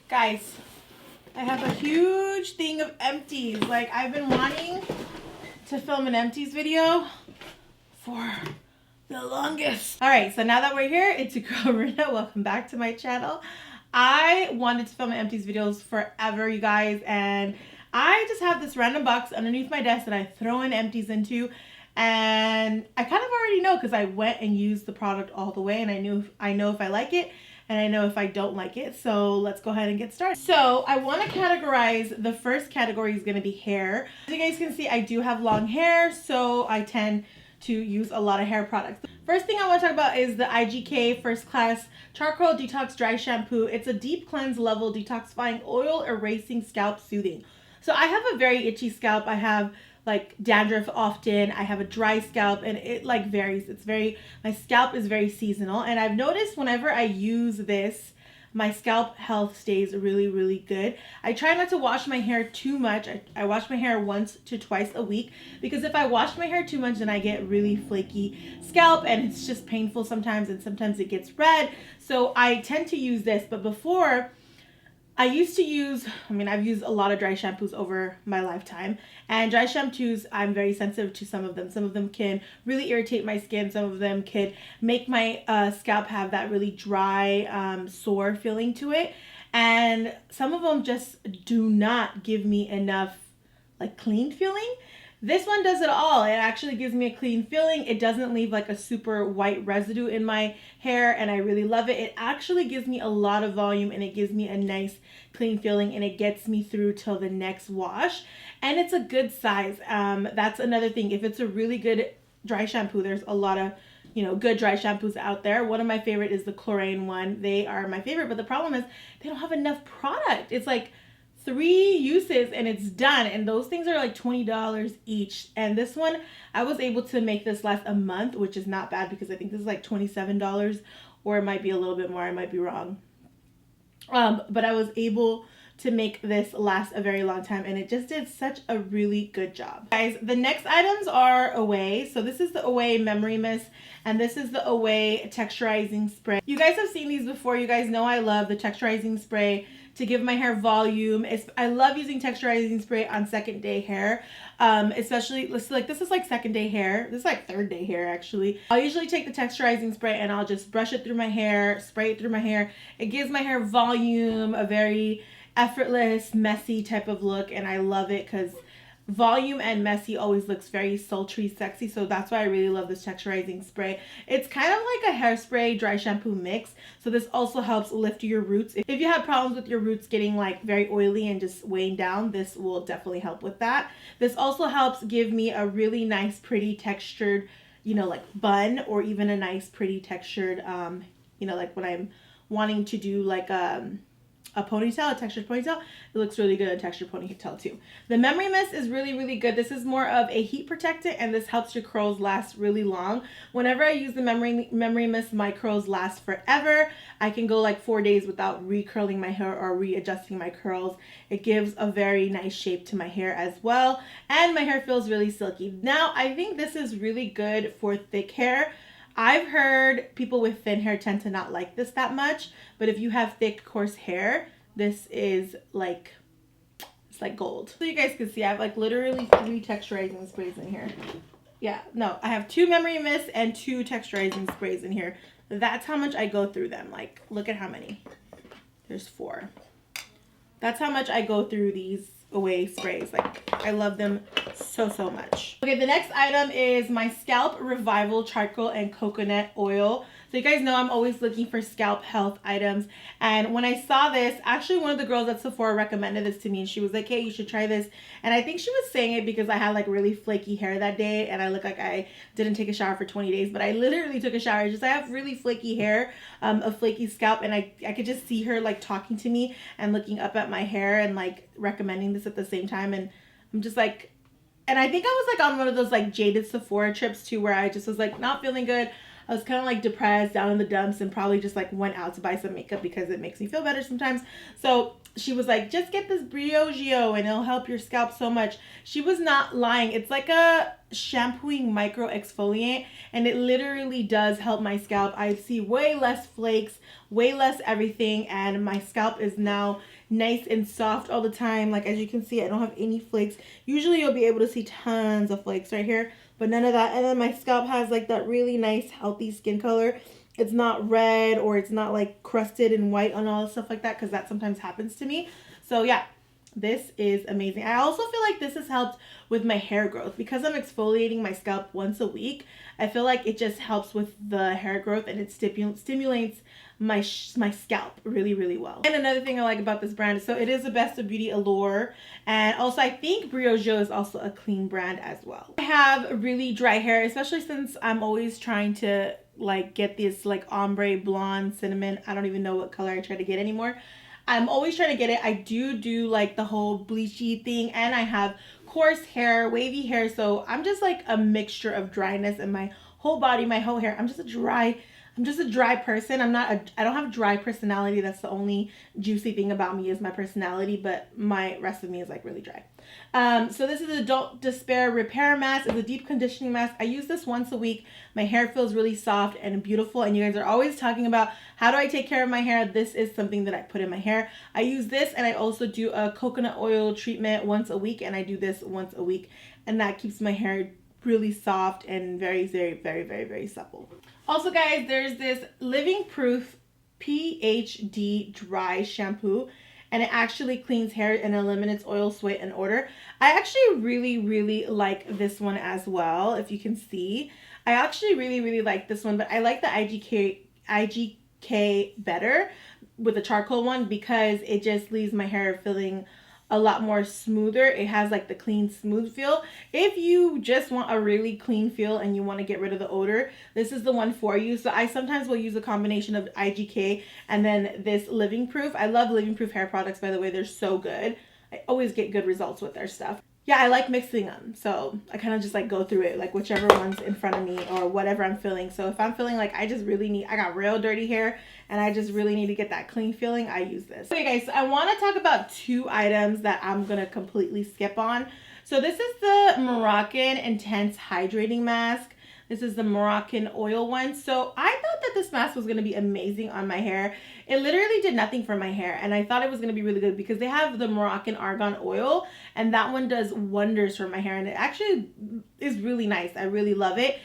Guys, I have a huge thing of empties. Like, I've been wanting to film an empties video for the longest. All right, so now that we're here, it's your girl Rina. Welcome back to my channel. I wanted to film empties videos forever, you guys, and I just have this random box underneath my desk that I throw in empties into, and I kind of already know because I went and used the product all the way, and I know if I like it, and I know if I don't like it. So let's go ahead and get started. So I want to categorize, the first category is going to be hair. As you guys can see, I do have long hair, so I tend to use a lot of hair products. First thing I want to talk about is the IGK First Class Charcoal Detox Dry Shampoo. It's a deep cleanse level detoxifying oil erasing scalp soothing. So I have a very itchy scalp. I have like dandruff often. I have a dry scalp and it like varies. My scalp is very seasonal, and I've noticed whenever I use this, my scalp health stays really, really good. I try not to wash my hair too much. I wash my hair once to twice a week, because if I wash my hair too much, then I get really flaky scalp and it's just painful sometimes, and sometimes it gets red. So I tend to use this, but before I've used a lot of dry shampoos over my lifetime, and dry shampoos, I'm very sensitive to some of them. Some of them can really irritate my skin. Some of them could make my scalp have that really dry, sore feeling to it. And some of them just do not give me enough like clean feeling. This one does it all. It actually gives me a clean feeling. It doesn't leave like a super white residue in my hair, and I really love it. It actually gives me a lot of volume, and it gives me a nice clean feeling, and it gets me through till the next wash. And it's a good size. That's another thing. If it's a really good dry shampoo, there's a lot of good dry shampoos out there. One of my favorite is the chlorine one. They are my favorite, but the problem is they don't have enough product. It's like 3 uses and it's done, and those things are like $20 each. And this one, I was able to make this last a month, which is not bad, because I think this is like $27, or it might be a little bit more. I might be wrong. But I was able to make this last a very long time, and it just did such a really good job. Guys, the next items are Away. So this is the Away Memory Mist, and this is the Away Texturizing Spray. You guys have seen these before. You guys know I love the texturizing spray to give my hair volume. I love using texturizing spray on second day hair, especially like this is like second day hair. This is like third day hair actually. I'll usually take the texturizing spray and I'll just brush it through my hair, spray it through my hair. It gives my hair volume, a very effortless, messy type of look, and I love it because volume and messy always looks very sultry, sexy. So that's why I really love this texturizing spray. It's kind of like a hairspray dry shampoo mix. So this also helps lift your roots. If you have problems with your roots getting like very oily and just weighing down, this will definitely help with that. This also helps give me a really nice, pretty textured, like bun, or even a nice, pretty textured, like when I'm wanting to do like a ponytail, a textured ponytail. It looks really good in a textured ponytail too. The Memory Mist is really, really good. This is more of a heat protectant, and this helps your curls last really long. Whenever I use the Memory Mist, my curls last forever. I can go like 4 days without re-curling my hair or readjusting my curls. It gives a very nice shape to my hair as well, and my hair feels really silky. Now, I think this is really good for thick hair. I've heard people with thin hair tend to not like this that much, but if you have thick, coarse hair, this is like, it's like gold. So you guys can see, I have like literally 3 texturizing sprays in here. Yeah, no, I have 2 memory mists and 2 texturizing sprays in here. That's how much I go through them. Like, look at how many. There's 4. That's how much I go through these Away sprays. Like, I love them so much. Okay, the next item is my Scalp Revival Charcoal and Coconut Oil. So you guys know I'm always looking for scalp health items, and when I saw this, actually one of the girls at Sephora recommended this to me, and she was like, hey, you should try this. And I think she was saying it because I had like really flaky hair that day, and I look like I didn't take a shower for 20 days, but I literally took a shower. It's just I have really flaky hair, a flaky scalp, and I could just see her like talking to me and looking up at my hair and like recommending this at the same time. And I'm just like, and I think I was like on one of those like jaded Sephora trips too, where I just was like not feeling good. I was kind of like depressed, down in the dumps, and probably just like went out to buy some makeup because it makes me feel better sometimes. So she was like, just get this Briogeo and it'll help your scalp so much. She was not lying. It's like a shampooing micro exfoliant, and it literally does help my scalp. I see way less flakes, way less everything, and my scalp is now nice and soft all the time. Like, as you can see, I don't have any flakes. Usually you'll be able to see tons of flakes right here, but none of that. And then my scalp has like that really nice healthy skin color. It's not red, or it's not like crusted and white on all stuff like that, because that sometimes happens to me. So yeah, this is amazing. I also feel like this has helped with my hair growth because I'm exfoliating my scalp once a week. I feel like it just helps with the hair growth, and it stimulates my scalp really, really well. And another thing I like about this brand, so it is the Best of Beauty Allure, and also I think Briogeo is also a clean brand as well. I have really dry hair, especially since I'm always trying to like get this like ombre blonde cinnamon. I don't even know what color I try to get anymore. I'm always trying to get it. I do like the whole bleachy thing, and I have coarse hair, wavy hair, so I'm just like a mixture of dryness in my whole body, my whole hair. I'm just a dry person. I don't have a dry personality. That's the only juicy thing about me is my personality, but my rest of me is like really dry. So this is Adult Despair Repair Mask. It's a deep conditioning mask. I use this once a week. My hair feels really soft and beautiful, and you guys are always talking about how do I take care of my hair. This is something that I put in my hair. I use this, and I also do a coconut oil treatment once a week, and I do this once a week, and that keeps my hair really soft and very, very, very, very, very supple. Also, guys, there's this Living Proof PhD Dry Shampoo, and it actually cleans hair and eliminates oil, sweat, and odor. I actually really, really like this one as well, if you can see. I actually really, really like this one, but I like the IGK better with the charcoal one because it just leaves my hair feeling a lot more smoother. It has like the clean, smooth feel. If you just want a really clean feel and you want to get rid of the odor, this is the one for you. So I sometimes will use a combination of IGK and then this Living Proof. I love Living Proof hair products, by the way. They're so good. I always get good results with their stuff. Yeah, I like mixing them. So I kind of just like go through it, like whichever one's in front of me or whatever I'm feeling. So if I'm feeling like I got real dirty hair and I just really need to get that clean feeling, I use this. Okay guys, so I want to talk about two items that I'm going to completely skip on. So this is the Moroccan Intense Hydrating Mask. This is the Moroccan oil one. So I thought that this mask was going to be amazing on my hair. It literally did nothing for my hair, and I thought it was going to be really good because they have the Moroccan argan oil, and that one does wonders for my hair, and it actually is really nice. I really love it,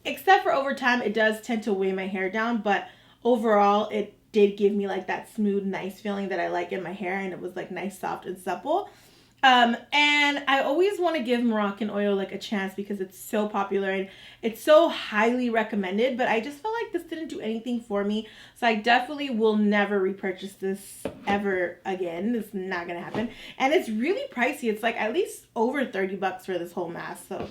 except for over time it does tend to weigh my hair down, but overall it did give me like that smooth, nice feeling that I like in my hair, and it was like nice, soft, and supple. And I always want to give Moroccan oil like a chance because it's so popular and it's so highly recommended, but I just felt like this didn't do anything for me. So I definitely will never repurchase this ever again. It's not going to happen. And it's really pricey. It's like at least over 30 bucks for this whole mask. So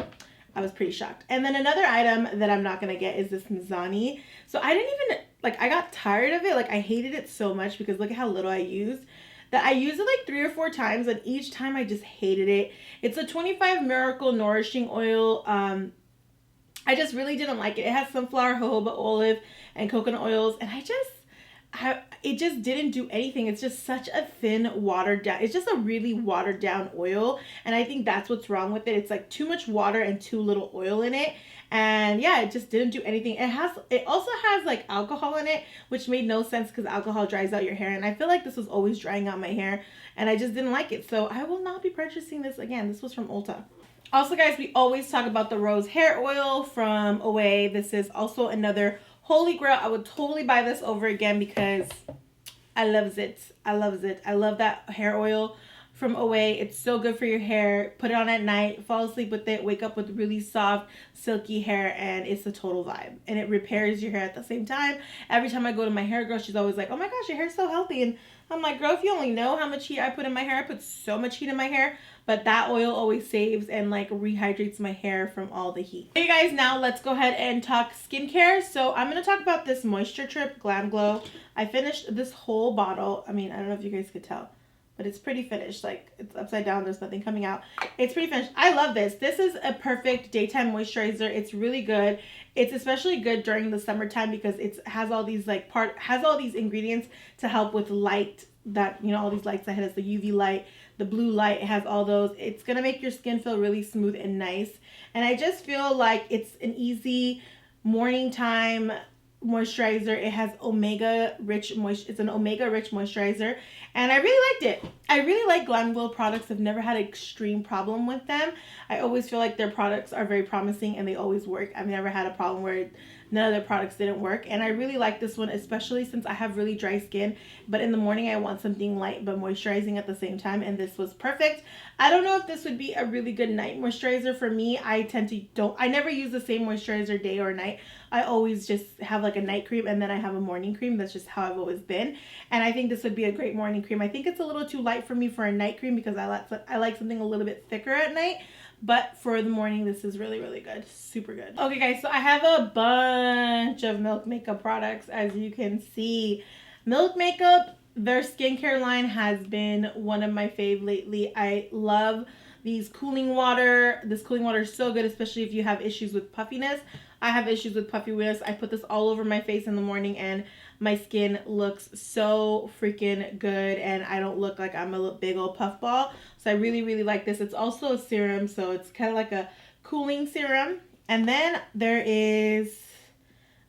I was pretty shocked. And then another item that I'm not going to get is this Mizani. So I didn't even, like, I got tired of it. Like, I hated it so much because look at how little I used. That I used it like 3 or 4 times, and each time I just hated it. It's a 25 Miracle Nourishing Oil. I just really didn't like it. It has sunflower, jojoba, olive, and coconut oils, and it just didn't do anything. It's just such a thin, watered down. It's just a really watered down oil, and I think that's what's wrong with it. It's like too much water and too little oil in it. And yeah, it just didn't do anything. It also has like alcohol in it, which made no sense because alcohol dries out your hair. And I feel like this was always drying out my hair, and I just didn't like it. So I will not be purchasing this again. This was from Ulta. Also, guys, we always talk about the rose hair oil from Away. This is also another holy grail. I would totally buy this over again because I loves it. I loves it. I love that hair oil from Away. It's so good for your hair. Put it on at night, fall asleep with it, wake up with really soft, silky hair, and it's a total vibe. And it repairs your hair at the same time. Every time I go to my hair girl, she's always like, oh my gosh, your hair's so healthy. And I'm like, girl, if you only know how much heat I put in my hair. I put so much heat in my hair, but that oil always saves and like rehydrates my hair from all the heat. Hey guys, now let's go ahead and talk skincare. So I'm going to talk about this Moisture Trip Glam Glow. I finished this whole bottle. I mean, I don't know if you guys could tell. but it's pretty finished. Like, it's upside down, there's nothing coming out. It's pretty finished. I love this. This is a perfect daytime moisturizer. It's really good. It's especially good during the summertime because it has all these has all these ingredients to help with light, that, you know, all these lights that has the UV light, the blue light. It has all those. It's gonna make your skin feel really smooth and nice. And I just feel like it's an easy morning time moisturizer. It has omega rich it's an omega rich moisturizer, and I really liked it. I really like Glamglow products. I've never had an extreme problem with them. I always feel like their products are very promising and they always work. I've never had a problem where none of their products didn't work, and I really like this one, especially since I have really dry skin, but in the morning I want something light but moisturizing at the same time, and this was perfect. I don't know if this would be a really good night moisturizer for me. I never use the same moisturizer day or night. I always just have like a night cream and then I have a morning cream. That's just how I've always been, and I think this would be a great morning cream. I think it's a little too light for me for a night cream because I like something a little bit thicker at night. But for the morning, this is really, really good. Super good. Okay, guys, so I have a bunch of Milk Makeup products, as you can see. Milk Makeup, their skincare line has been one of my fave lately. I love these cooling water. This cooling water is so good, especially if you have issues with puffiness. I have issues with puffiness. I put this all over my face in the morning and my skin looks so freaking good, and I don't look like I'm a big old puff ball. So I really, really like this. It's also a serum, so it's kind of like a cooling serum. And then there is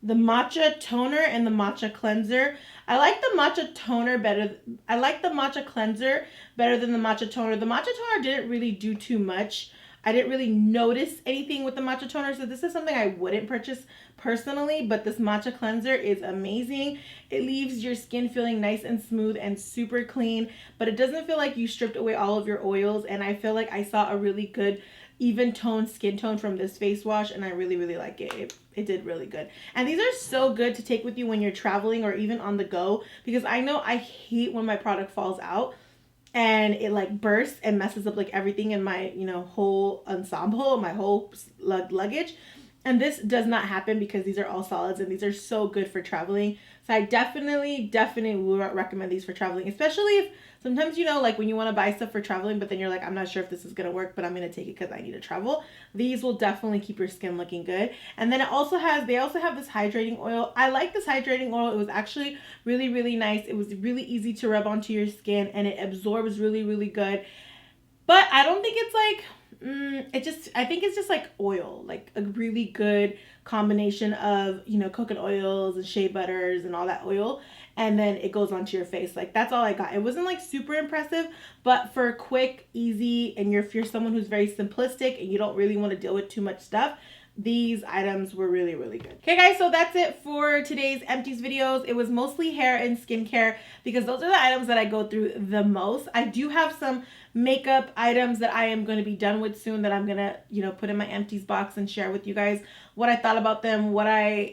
the matcha toner and the matcha cleanser. I like the matcha toner better. I like the matcha cleanser better than the matcha toner. The matcha toner didn't really do too much. I didn't really notice anything with the matcha toner, so this is something I wouldn't purchase personally, but this matcha cleanser is amazing. It leaves your skin feeling nice and smooth and super clean, but it doesn't feel like you stripped away all of your oils, and I feel like I saw a really good even toned skin tone from this face wash, and I really, really like it. It did really good. And these are so good to take with you when you're traveling or even on the go, because I know I hate when my product falls out and it like bursts and messes up like everything in my, you know, whole ensemble, my whole luggage. And this does not happen because these are all solids and these are so good for traveling. So I definitely will recommend these for traveling, especially if sometimes, you know, like when you want to buy stuff for traveling, but then you're like, I'm not sure if this is going to work, but I'm going to take it because I need to travel. These will definitely keep your skin looking good. And then they also have this hydrating oil. I like this hydrating oil. It was actually really, really nice. It was really easy to rub onto your skin and it absorbs really, really good. But I don't think it's like, I think it's just like oil, like a really good combination of, you know, coconut oils and shea butters and all that oil. And then it goes onto your face. Like, that's all I got. It wasn't like super impressive, but for quick, easy, and if you're someone who's very simplistic and you don't really want to deal with too much stuff, these items were really, really good. Okay, guys, so that's it for today's Empties videos. It was mostly hair and skincare because those are the items that I go through the most. I do have some makeup items that I am going to be done with soon that I'm going to, you know, put in my Empties box and share with you guys what I thought about them,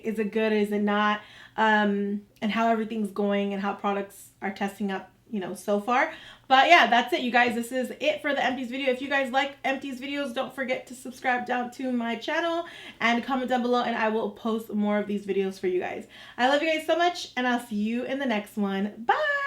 is it good, is it not, and how everything's going and how products are testing up, you know, so far. But yeah, that's it, you guys. This is it for the Empties video. If you guys like Empties videos, don't forget to subscribe down to my channel and comment down below, and I will post more of these videos for you guys. I love you guys so much, and I'll see you in the next one. Bye!